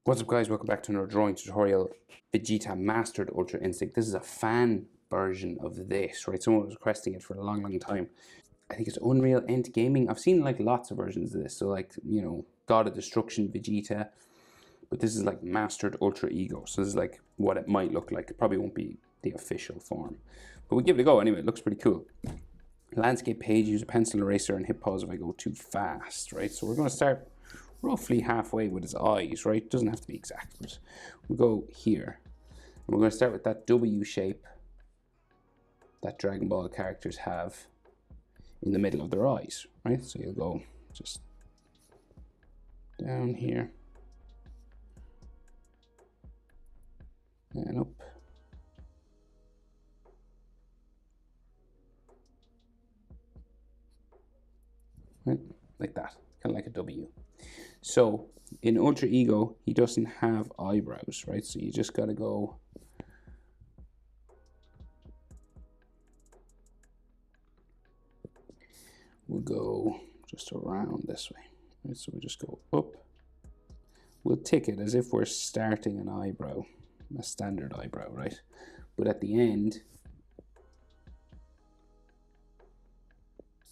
What's up guys, welcome back to another drawing tutorial. Vegeta Mastered Ultra Instinct. This is a fan version of this, right? Someone was requesting it for a long time. I think it's Unreal Ent Gaming. I've seen like lots of versions of this. So like, you know, God of Destruction Vegeta. But this is like Mastered Ultra Ego. So this is like what it might look like. It probably won't be the official form. But we give it a go anyway. It looks pretty cool. Landscape page, use a pencil eraser and hit pause if I go too fast, right? So we're going to start roughly halfway with his eyes, right? It doesn't have to be exact, but we'll go here. And we're going to start with that W shape that Dragon Ball characters have in the middle of their eyes, right? So you'll go just down here and up. Right? Like that, kind of like a W. So in Ultra Ego, he doesn't have eyebrows, right? So you just got to go we'll go just around this way, right? So we just go up. We'll tick it as if we're starting an eyebrow, a standard eyebrow, right? But at the end,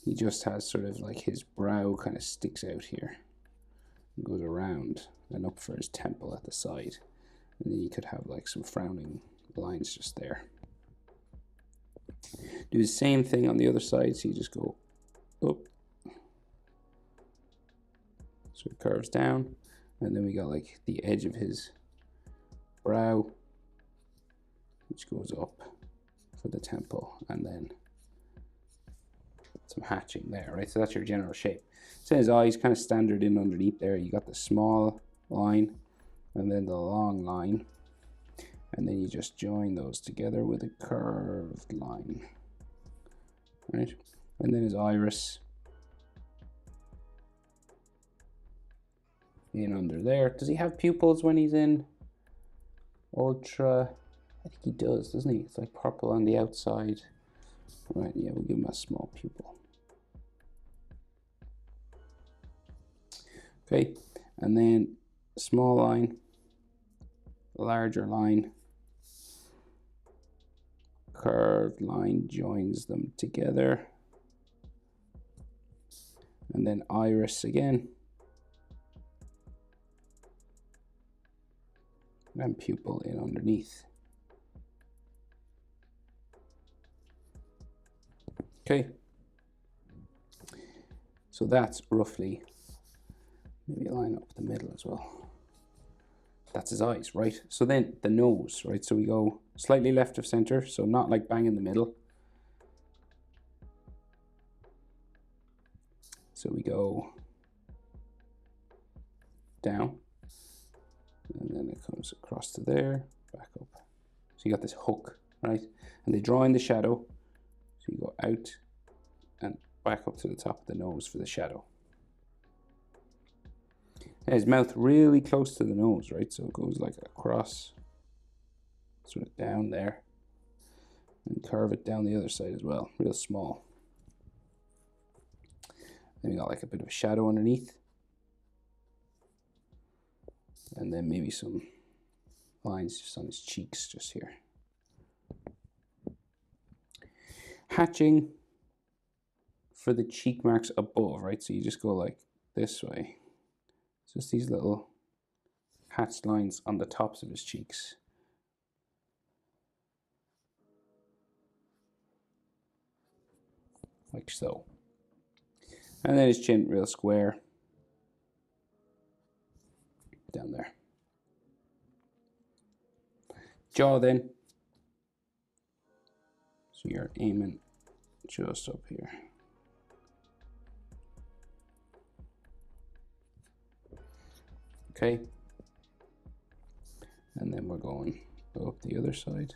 he just has sort of like his brow kind of sticks out here. It goes around and up for his temple at the side. And then you could have like some frowning lines just there. Do the same thing on the other side, so you just go up. So it curves down, and then we got like the edge of his brow, which goes up for the temple, and then some hatching there, right? So that's your general shape. So his eyes kind of standard in underneath there. You got the small line and then the long line, and then you just join those together with a curved line, right? And then his iris in under there. Does he have pupils when he's in Ultra? I think he does, doesn't he? It's like purple on the outside. Right, yeah, we'll give him a small pupil. Okay, and then small line, larger line, curved line joins them together, and then iris again, and pupil in underneath. Okay, so that's roughly, maybe line up the middle as well. That's his eyes, right? So then the nose, right? So we go slightly left of center, so not like bang in the middle. So we go down, and then it comes across to there, back up. So you got this hook, right? And they draw in the shadow. So you go out and back up to the top of the nose for the shadow. And his mouth really close to the nose, right? So it goes like across, sort of down there, and curve it down the other side as well, real small. Then we got like a bit of a shadow underneath. And then maybe some lines just on his cheeks, just here. Hatching for the cheek marks above, right? So you just go like this way. Just these little hatched lines on the tops of his cheeks. Like so. And then his chin real square. Down there. Jaw then. So you're aiming just up here. Okay. And then we're going up the other side.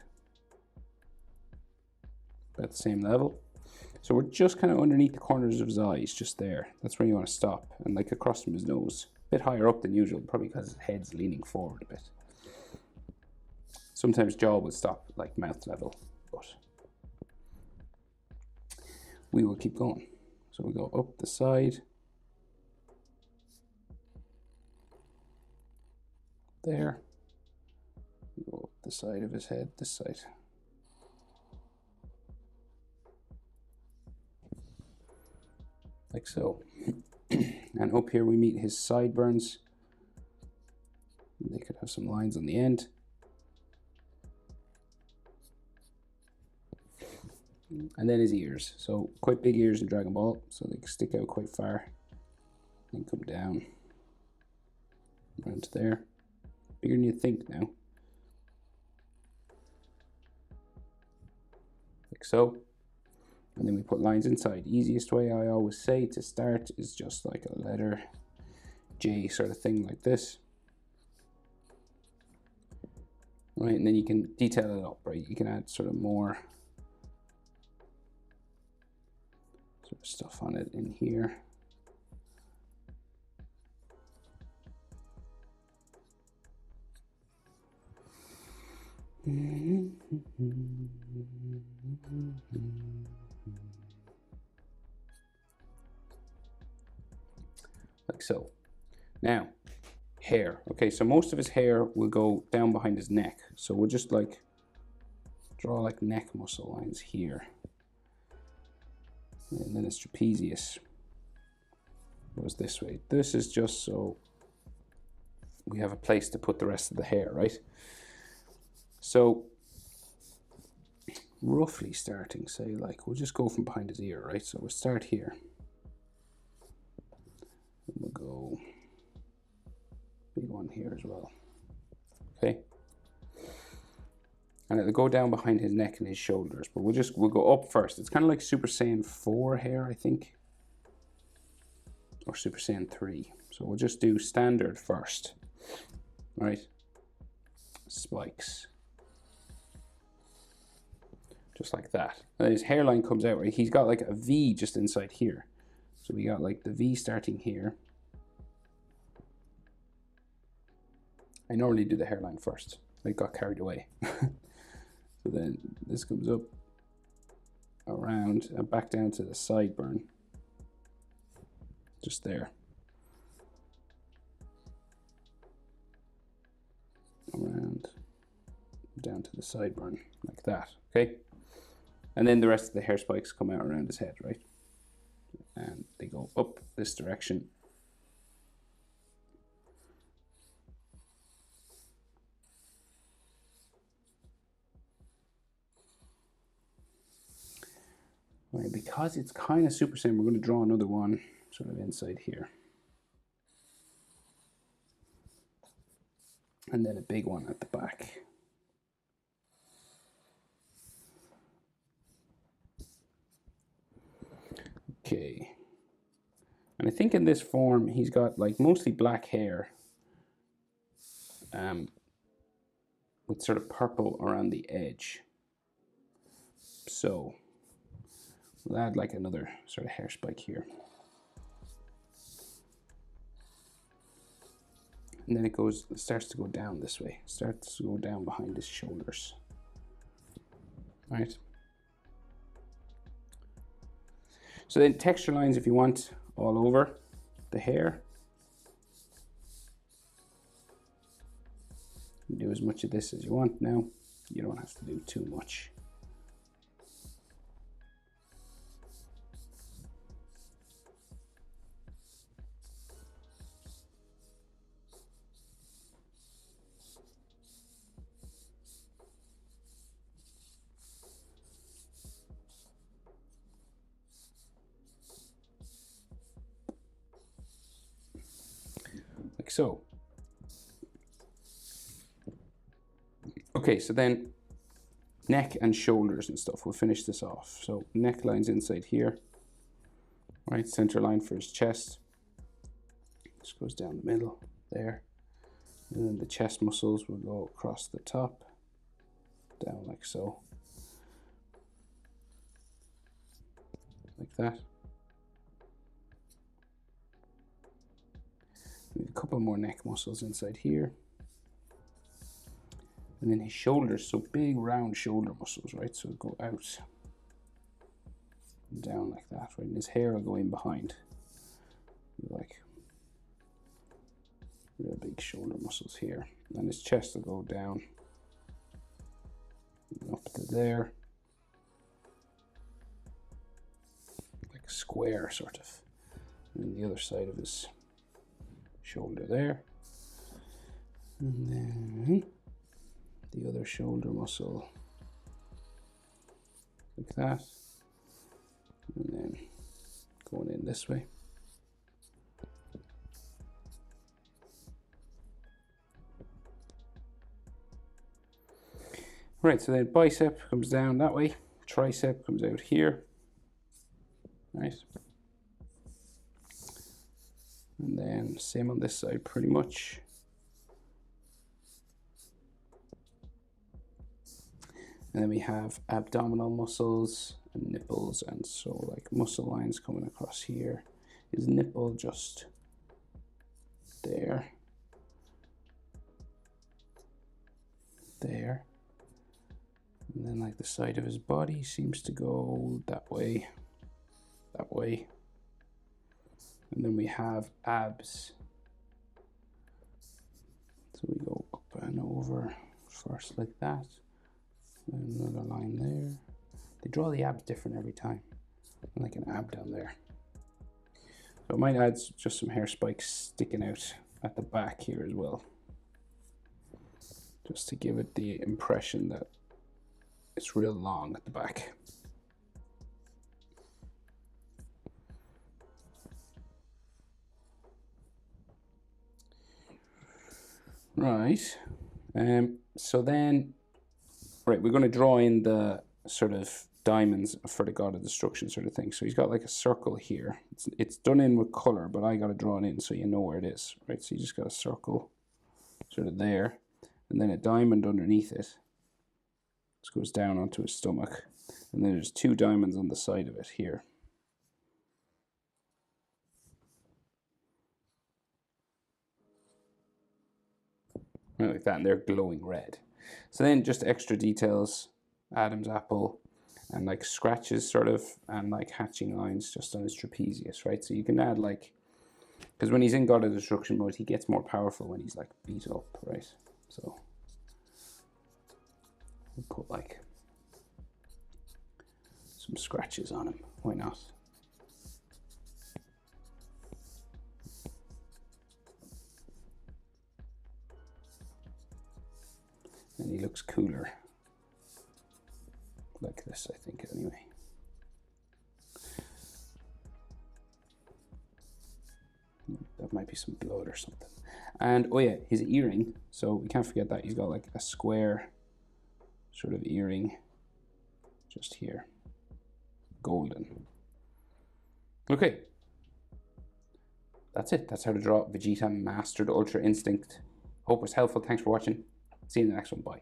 About the same level. So we're just kind of underneath the corners of his eyes, just there. That's where you want to stop. And like across from his nose. A bit higher up than usual, probably because his head's leaning forward a bit. Sometimes jaw would stop like mouth level, but we will keep going. So we go up the side, there. Go up the side of his head, this side. Like so. And up here we meet his sideburns. They could have some lines on the end. And then his ears. So quite big ears in Dragon Ball, so they can stick out quite far. And come down. Around to there. Bigger than you think now. Like so. And then we put lines inside. Easiest way I always say to start is just like a letter J sort of thing like this. Right, and then you can detail it up, right? You can add sort of more sort of stuff on it in here. Like so. Now, hair. Okay, so most of his hair will go down behind his neck. So we'll just like draw like neck muscle lines here. And then his trapezius goes this way. This is just so we have a place to put the rest of the hair, right? So roughly starting, say like, we'll just go from behind his ear, right? So we'll start here. And we'll go big one here as well. Okay. And it'll go down behind his neck and his shoulders, but we'll go up first. It's kind of like Super Saiyan 4 hair, I think. Or Super Saiyan 3. So we'll just do standard first. Right? Spikes. Just like that. And his hairline comes out, right? He's got like a V just inside here. So we got like the V starting here. I normally do the hairline first. I got carried away. So then this comes up, around, and back down to the sideburn. Just there. Around, down to the sideburn, like that, okay? And then the rest of the hair spikes come out around his head, right? And they go up this direction. Right, because it's kind of Super Saiyan, we're going to draw another one sort of inside here. And then a big one at the back. Okay. And I think in this form, he's got like mostly black hair. With sort of purple around the edge. So we'll add like another sort of hair spike here. And then it starts to go down this way. Starts to go down behind his shoulders. Right? So then texture lines if you want all over the hair. You can do as much of this as you want now. You don't have to do too much. Like so. Okay, so then neck and shoulders and stuff. We'll finish this off. So neckline's inside here. Right, center line for his chest. Just goes down the middle there. And then the chest muscles will go across the top. Down like so. Like that. A couple more neck muscles inside here. And then his shoulders, so big round shoulder muscles, right? So go out and down like that, right? And his hair will go in behind. Like real big shoulder muscles here. And his chest will go down up to there, like a square sort of. And the other side of his shoulder there. And then the other shoulder muscle like that. And then going in this way. Right, so then bicep comes down that way, tricep comes out here. Right. And then same on this side pretty much. And then we have abdominal muscles and nipples, and so like muscle lines coming across here. His nipple just there. There. And then like the side of his body seems to go that way. That way. And then we have abs. So we go up and over first like that. And another line there. They draw the abs different every time. Like an ab down there. So I might add just some hair spikes sticking out at the back here as well. Just to give it the impression that it's real long at the back. Right. So then, right, we're going to draw in the sort of diamonds for the god of destruction sort of thing. So he's got like a circle here. It's done in with color, but I got to draw it in so you know where it is, right? So you just got a circle sort of there, and then a diamond underneath it. This goes down onto his stomach, and then there's two diamonds on the side of it here. Like that, and they're glowing red. So then just extra details, Adam's apple, and like scratches sort of, and like hatching lines just on his trapezius, right? So you can add like, because when he's in God of Destruction mode, he gets more powerful when he's like beat up, right? So we'll put like some scratches on him, why not? And he looks cooler. Like this, I think, anyway. That might be some blood or something. And, oh yeah, his earring. So we can't forget that. He's got like a square sort of earring just here. Golden. Okay. That's it. That's how to draw Vegeta Mastered Ultra Instinct. Hope it was helpful. Thanks for watching. See you in the next one. Bye.